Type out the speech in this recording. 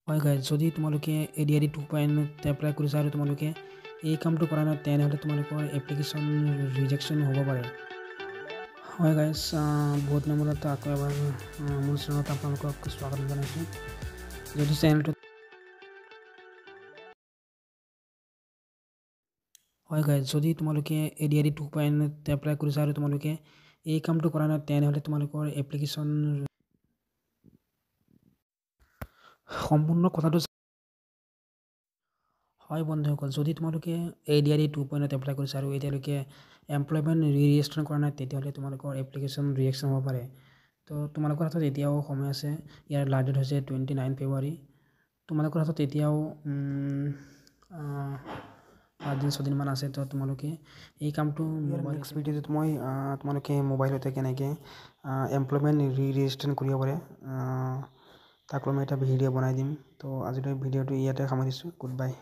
হয় গাইজ, যদি তোমালোকে ADRE 2.0 এপ্লাই কৰিছা আৰু তোমালোকে এই কামটো কৰা নাই তেনেহ'লে তোমালোকৰ এপ্লিকেশ্যন ৰিজেকশ্যন হ'ব পাৰে। হয় গাইজ, বহুত দিনৰ মূৰত আকৌ এবাৰ মোৰ চেনেলত আপোনালোকক স্বাগতম জনাইছোঁ। যদি চেনেলটো হয় গাইজ, যদি তোমালোকে ADRE 2.0 এপ্লাই কৰিছা আৰু তোমালোকে এই কামটো কৰা নাই তেনেহ'লে তোমালোকৰ এপ্লিকেশ্যন সম্পূৰ্ণ কথাটো হয় বন্ধুসকল, যদি তোমালোকে ADRE 2.0 এপ্লাই কৰিছা আৰু এতিয়ালৈকে এমপ্লয়মেণ্ট ৰেজিষ্ট্ৰেশ্যন কৰা নাই তেতিয়াহ'লে তোমালোকৰ এপ্লিকেশ্যন ৰিজেকশ্যন হ'ব পাৰে। তো তোমালোকৰ হাতত এতিয়াও সময় আছে। ইয়াৰ লাষ্ট ডেট হৈছে 29 ফেব্ৰুৱাৰী। তোমালোকৰ হাতত এতিয়াও 5 দিন 6 দিনমান আছে। তো তোমালোকে এই কামটো নেক্সট ভিডিঅ'ত মই তোমালোকে মোবাইলতে কেনেকৈ এমপ্লয়মেণ্ট ৰেজিষ্ট্ৰেশ্যন কৰিব পাৰে তাক লৈ মই এটা ভিডিঅ' বনাই দিম। তো আজিলৈ ভিডিঅ'টো ইয়াতে সামৰিছোঁ। Good bye.